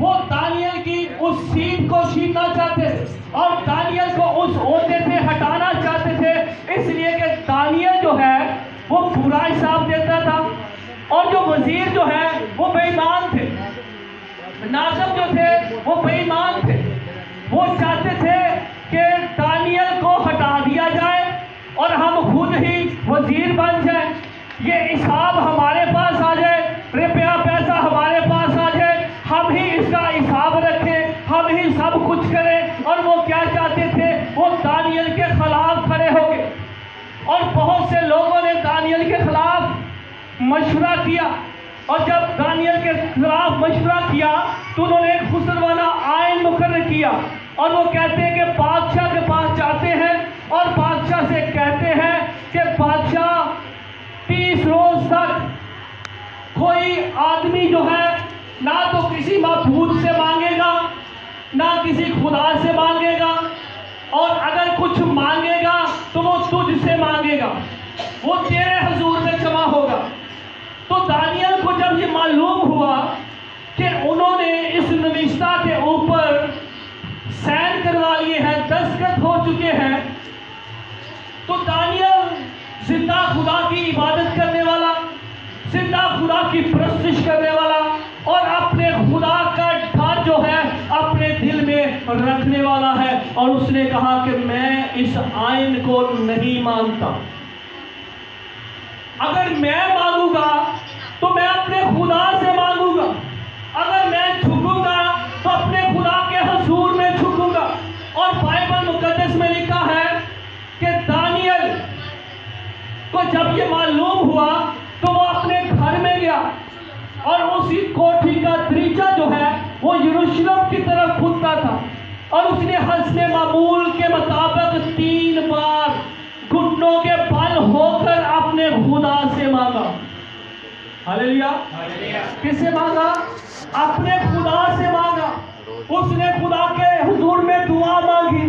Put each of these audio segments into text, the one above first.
وہ دانیل کی اس سیٹ کو چھیننا چاہتے تھے اور دانیل کو اس عہدے سے ہٹانا چاہتے تھے، اس لیے کہ دانیل جو ہے وہ پورا حساب دیتا تھا اور جو وزیر جو ہے وہ بے ایمان تھے، ناظم جو تھے وہ بے ایمان تھے۔ وہ چاہتے تھے کہ دانیل کو ہٹا دیا جائے اور ہم خود ہی وزیر بن جائیں، یہ حساب ہمارے پاس آ جائے، روپیہ پیسہ ہمارے پاس آ جائے، ہم ہی اس کا حساب رکھیں، ہم ہی سب کچھ کریں۔ اور وہ کیا چاہتے تھے؟ وہ دانیل کے خلاف کھڑے ہو گئے اور بہت سے لوگوں نے دانیل کے خلاف مشورہ کیا، اور جب دانیل کے خلاف مشورہ کیا تو انہوں نے ایک خسروانہ آئین مقرر کیا، اور وہ کہتے ہیں کہ بادشاہ کے پاس جاتے ہیں اور بادشاہ سے کہتے ہیں کہ بادشاہ 30 روز تک کوئی آدمی جو ہے نہ تو کسی معبود سے مانگے گا نہ کسی خدا سے مانگے گا، اور اگر کچھ مانگے گا تو وہ تجھ سے مانگے گا، وہ تیرے حضور میں جمع ہوگا۔ تو دانیل کو جب یہ معلوم ہوا کہ انہوں نے اس نوشتہ کے اوپر سائن کروا لیے ہیں، دستخط ہو چکے ہیں، تو دانیل زندہ خدا کی عبادت کرنے والا، زندہ خدا کی پرستش کرنے والا اور اپنے خدا کا ڈر جو ہے اپنے دل میں رکھنے والا ہے، اور اس نے کہا کہ میں اس آئین کو نہیں مانتا۔ اگر میں مانگوں گا تو میں اپنے خدا سے مانگوں گا، اگر میں جھکوں گا تو اپنے خدا کے حضور میں جھکوں گا۔ اور بائبل مقدس میں لکھا ہے کہ دانیل کو جب یہ معلوم ہوا تو وہ اپنے گھر میں گیا اور اسی کوٹھی کا دریچہ جو ہے وہ یروشلم کی طرف کھلتا تھا، اور اس نے حسن معمول کے مطابق 3 بار گھٹنوں کے بل ہو کر اپنے خدا سے مانگا۔ ہاللیلویا! کس سے مانگا؟ اپنے خدا سے مانگا۔ اس نے خدا کے حضور میں دعا مانگی،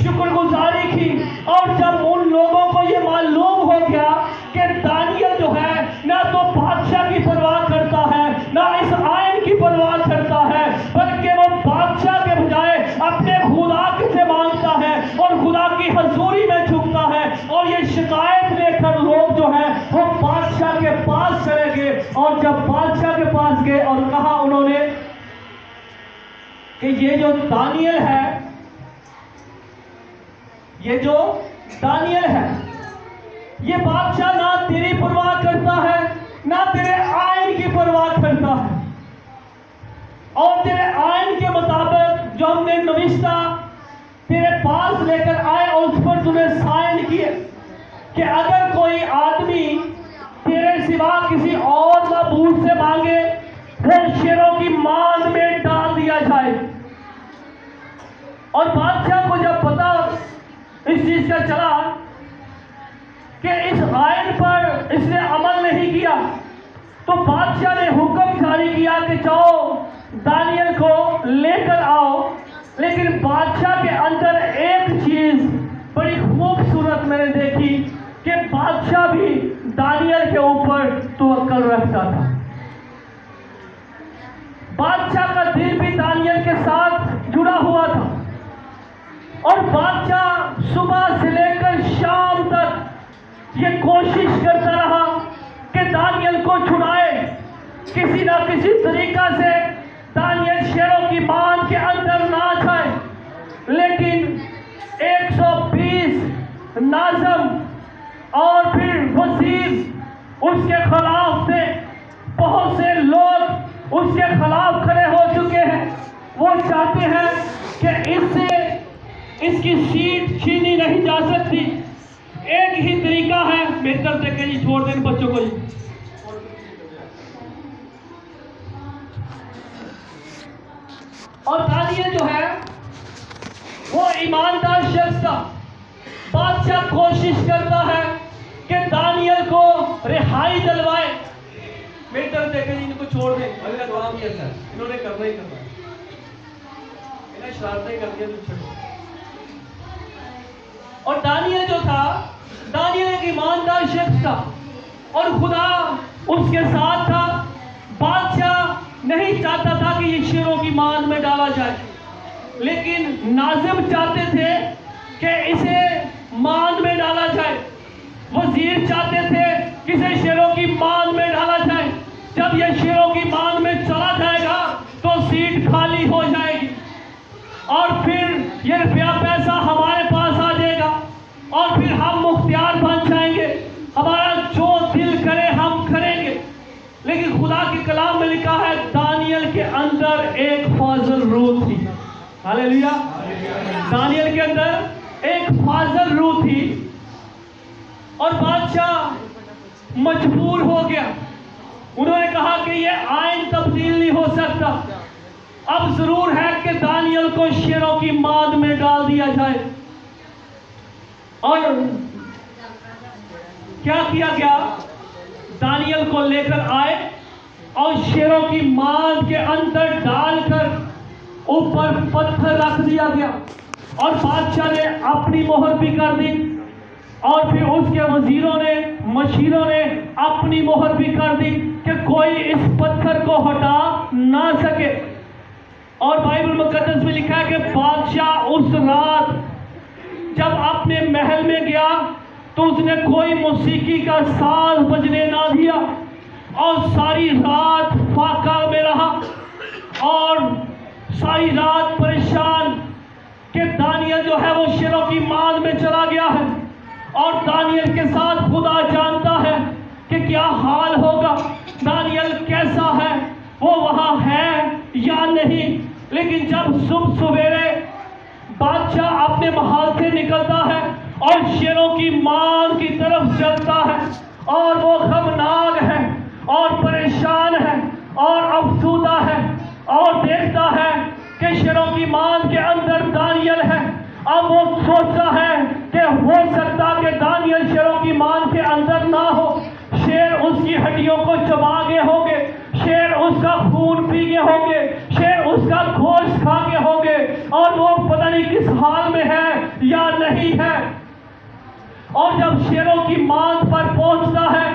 شکر گزاری کی، اور جب ان لوگوں کو یہ معلوم ہو گیا کہ دانیل جو ہے نہ تو بادشاہ کی پرواہ کرتا ہے نہ اس آئین کی پرواہ کرتا ہے، بلکہ وہ بادشاہ کے بجائے اپنے خدا سے مانگتا ہے اور خدا کی حضوری میں جھکتا ہے، اور یہ شکایت لے کر لوگ جو ہیں وہ بادشاہ کے پاس چلے گئے، اور جب بادشاہ کے پاس گئے اور کہا انہوں نے کہ یہ جو دانیل ہے، یہ جو دانیل ہے، یہ بادشاہ نہ تیری پرواہ کرتا ہے نہ تیرے آئین کی پرواہ کرتا ہے، اور تیرے آئین کے مطابق جو ہم نے نوشتہ تیرے پاس لے کر آئے اور اس پر تم نے سائن کیے کہ اگر کوئی آدمی تیرے سوا کسی اور معبود سے مانگے وہ شیروں کی ماند میں ڈال دیا جائے۔ اور بادشاہ کو جب پتا اس چیز کا چلا کہ اس آئین پر اس نے عمل نہیں کیا، تو بادشاہ نے حکم جاری کیا کہ جاؤ دانیل کو لے کر آؤ۔ لیکن بادشاہ کے اندر ایک چیز بڑی خوبصورت میں نے دیکھی کہ بادشاہ بھی دانیل کے اوپر توکل رکھتا تھا۔ بادشاہ کا دل بھی دانیل کے ساتھ جڑا ہوا تھا، اور بادشاہ صبح سے لے کر شام تک یہ کوشش کرتا رہا کہ دانیل کو چھڑائے، کسی نہ کسی طریقہ سے دانیل شیروں کی مان کے اندر نہ جائے۔ لیکن 120 ناظم اور پھر وزیر اس کے خلاف تھے، بہت سے لوگ اس کے خلاف کھڑے ہو چکے ہیں، وہ چاہتے ہیں کہ اس کی سیٹ چھینی نہیں جا سکتی۔ ایک ہی طریقہ ہے، بہتر سے کہ چھوڑ دیں بچوں کو۔ اور دانیل جو ہے وہ ایماندار شخص تھا۔ بادشاہ کوشش کرتا ہے کہ دانیل کو رہائی دلوائے۔ بہتر دیکھیں ان کو چھوڑ دیں، اگر دعا کیا تھا انہوں نے کرنا ہی کرنا ہے، انہیں شرارتیں کر دیا تو چھوڑو۔ اور دانیل جو تھا، دانیل ایک ایماندار شخص تھا اور خدا اس کے ساتھ تھا۔ بادشاہ نہیں چاہتا تھا کہ یہ شیروں کی مان جائے. لیکن ناظم چاہتے تھے کہ اسے مان میں ڈالا جائے. وزیر چاہتے تھے کہ اسے شیروں کی مان میں ڈالا جائے. جب یہ شیروں کی مان میں چلا جائے گا تو سیٹ خالی ہو جائے گی اور پھر یہ روپیہ پیسہ ہمارے پاس آ جائے گا اور پھر ہم مختار بن جائیں گے. ہمارا جو دل کرے ہم کریں گے. لیکن خدا کے کلام میں لکھا ہے دانیل کے اندر ایک فاضل روح تھی. ہاللیلویا. دانیل کے اندر ایک فاضل روح تھی اور بادشاہ مجبور ہو گیا. انہوں نے کہا کہ یہ آئین تبدیل نہیں ہو سکتا. اب ضرور ہے کہ دانیل کو شیروں کی ماد میں ڈال دیا جائے. اور کیا کیا گیا؟ دانیل کو لے کر آئے اور شیروں کی ماد کے اندر ڈال کر اوپر پتھر رکھ دیا گیا اور بادشاہ نے اپنی مہر بھی کر دی اور پھر اس کے وزیروں نے مشیروں نے اپنی مہر بھی کر دی کہ کوئی اس پتھر کو ہٹا نہ سکے. اور بائبل مقدس میں لکھا ہے کہ بادشاہ اس رات جب اپنے محل میں گیا تو اس نے کوئی موسیقی کا ساز بجنے نہ دیا اور ساری رات فاقہ میں رہا اور ساری رات پریشان کہ دانیل جو ہے وہ شیروں کی ماد میں چلا گیا ہے. اور دانیل کے ساتھ خدا جانتا ہے کہ کیا حال ہوگا, دانیل کیسا ہے, وہ وہاں ہے یا نہیں. لیکن جب صبح سویرے بادشاہ اپنے محل سے نکلتا ہے اور شیروں کی مان کی طرف چلتا ہے اور وہ غمناک ہے اور پریشان ہے اور افسردہ ہے اور دیکھتا ہے کہ شیروں کی مان کے اندر دانیل ہے. اب وہ سوچتا ہے کہ ہو سکتا کہ دانیل شیروں کی مان کے اندر نہ ہو. شیر اس کی ہڈیوں کو چبا گئے ہوں گے, شیر اس کا خون پی گئے ہوں گے, شیر اس کا گوشت کھا کے ہوں گے اور وہ پتہ نہیں کس حال میں ہے یا نہیں ہے. اور جب شیروں کی مان پر پہنچتا ہے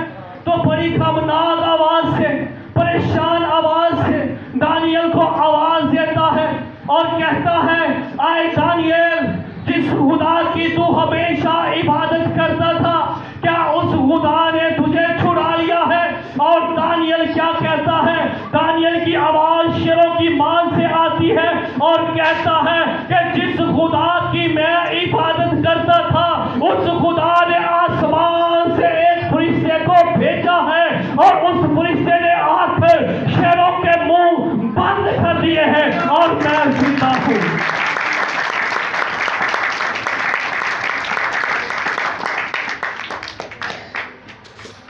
تو بڑی غمناک آواز سے, پریشان آواز سے دانیل کو آواز دیتا ہے اور کہتا ہے اے دانیل, جس خدا کی تو ہمیشہ عبادت کرتا تھا کیا اس خدا نے تجھے چھڑا لیا ہے؟ اور دانیل کیا کہتا ہے؟ دانیل کی آواز شیروں کی مان سے آتی ہے اور کہتا ہے کہ جس خدا کی میں عبادت کرتا تھا اس خدا نے آسمان سے ایک فرشتے کو بھیجا ہے اور اس فرشتے نے آ کر شیروں کے منہ بند کر دیے ہیں اور میں زندہ ہوں.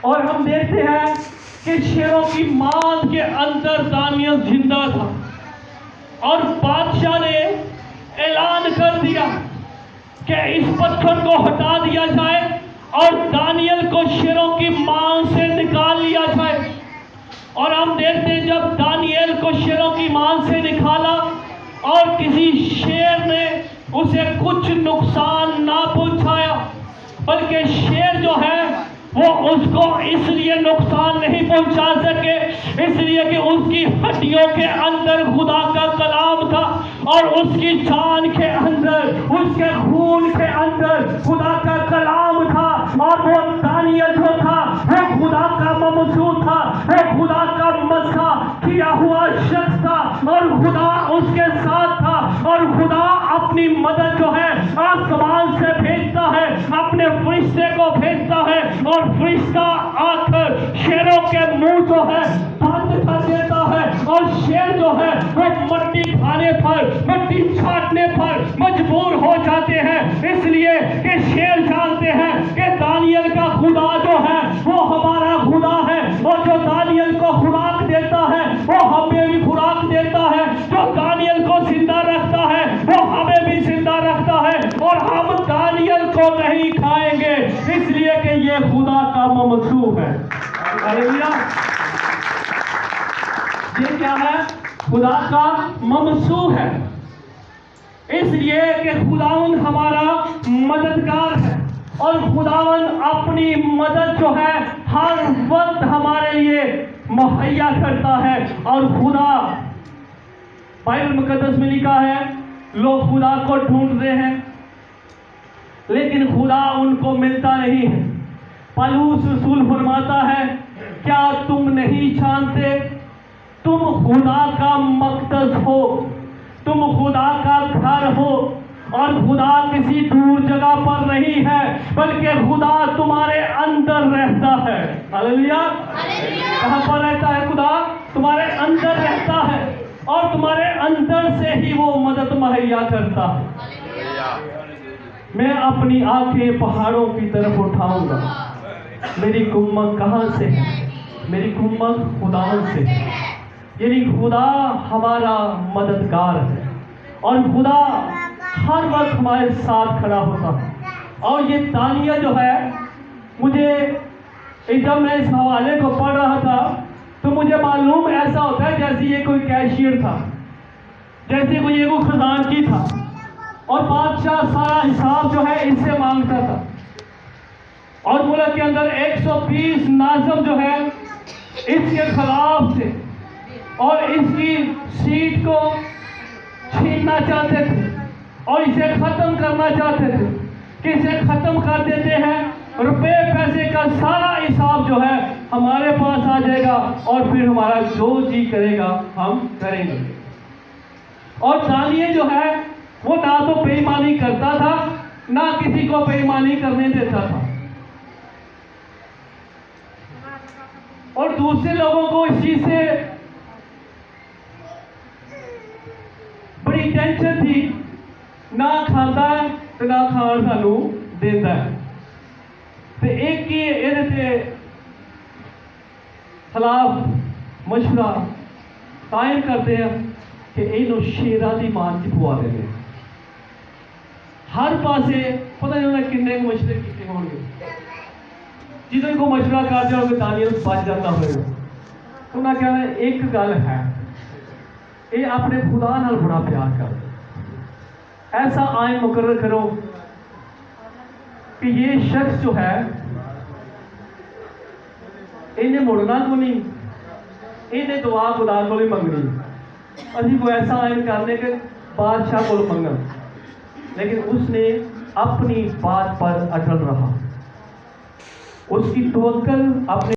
اور ہم دیکھتے ہیں کہ شیروں کی مان کے اندر دانیل زندہ تھا اور بادشاہ نے اعلان کر دیا کہ اس پتھر کو ہٹا دیا جائے اور دانیل کو شیروں کی مان سے نکال لیا جائے. اور ہم دیکھتے ہیں جب دانیل کو شیروں کی مان سے نکالا اور کسی شیر نے اسے کچھ نقصان نہ پہنچایا, بلکہ شیر جو ہے وہ اس کو اس لیے نقصان نہیں پہنچا سکے اس لیے کہ اس کی ہڈیوں کے اندر خدا کا کلام تھا اور اس کی جان کے اندر, اس کے خون کے اندر خدا کا کلام تھا. اور وہ دانیل جو تھا وہ خدا کا ممسوح تھا, وہ خدا کا مسح کیا ہوا شخص تھا اور خدا اس کے ساتھ تھا. اور خدا اپنی مدد جو ہے آسمان سے بھیجتا ہے, اپنے فرشتے کو بھیجتا ہے اور فرشتہ آ کر شیروں کے منہ جو ہے بند کر دیتا ہے اور شیر جو ہے وہ مٹی کھانے پر, مٹی چھاٹنے پر مجبور ہو جاتے ہیں. اس لیے کہ شیر جانتے ہیں کہ دانیل کا خدا جو ہے وہ ہمارا خدا ہے اور جو دانیل کو خوراک دیتا ہے وہ ہمیں بھی خوراک دیتا ہے, جو دانیل کو زندہ رکھتا ہے وہ ہمیں بھی زندہ رکھتا ہے اور ہم دانیل کو نہیں کھائیں گے اس لیے کہ یہ خدا کا ممسوح ہے. ہاللیلویا. یہ کیا ہے؟ خدا کا ممسوح ہے. اس لیے کہ خداوند ہمارا مددگار ہے اور خداوند اپنی مدد جو ہے ہر وقت ہمارے لیے مہیا کرتا ہے. اور خدا بائبل مقدس میں لکھا ہے لوگ خدا کو ڈھونڈتے ہیں لیکن خدا ان کو ملتا نہیں ہے. پالوس رسول فرماتا ہے کیا تم نہیں جانتے تم خدا کا مقدس ہو, تم خدا کا گھر ہو, اور خدا کسی دور جگہ پر نہیں ہے بلکہ خدا تمہارے اندر رہتا ہے. ہاللیلویا. کہاں پر رہتا ہے؟ خدا تمہارے اندر رہتا ہے اور تمہارے اندر سے ہی وہ مدد مہیا کرتا ہے. میں اپنی آنکھیں پہاڑوں کی طرف اٹھاؤں گا, میری کمک کہاں سے ہے؟ میری کمک خداوند سے ہے. یعنی خدا ہمارا مددگار ہے اور خدا ہر وقت ہمارے ساتھ کھڑا ہوتا ہے. اور یہ دانیہ جو ہے, مجھے جب میں اس حوالے کو پڑھ رہا تھا تو مجھے معلوم ایسا ہوتا ہے جیسے یہ کوئی کیشیئر تھا, جیسے کوئی یہ خزانچی تھا اور بادشاہ سارا حساب جو ہے اس سے مانگتا تھا. اور ملک کے اندر 120 ناظم جو ہے اس کے خلاف تھے اور اس کی سیٹ کو چھیننا چاہتے تھے اور اسے ختم کرنا چاہتے تھے کہ اسے ختم کر دیتے ہیں, روپے پیسے کا سارا حساب جو ہے ہمارے پاس آ جائے گا اور پھر ہمارا جو جی کرے گا ہم کریں گے. اور دانیہ جو ہے وہ نہ تو بے ایمانی کرتا تھا نہ کسی کو بے ایمانی کرنے دیتا تھا, اور دوسرے لوگوں کو اس چیز سے بڑی ٹینشن تھی, نہ کھاتا ہے تو نہ کھان سانو دیتا ہے. تو ایک کی یہ خلاف مشورہ قائم کرتے ہیں کہ اینو شیران دی مان کی پوا دے دیں. ہر پاسے پتہ نہیں انہیں کنے کو مشورے کیتے ہوں گے, جن کو مشورہ کرتے ہوں گے دانیل بچ جاتا ہوئے گا. انہوں نے کہنا ایک گل ہے, یہ اپنے خدا نال بڑا پیار کر, ایسا آئین مقرر کرو کہ یہ شخص جو ہے انہیں مڑنا کو نہیں, انہیں دعا خدا کو بھی منگنی. ابھی وہ ایسا آئین کرنے کے بادشاہ کو منگا, لیکن اس نے اپنی بات پر اٹل رہا, اس کی توکل اپنے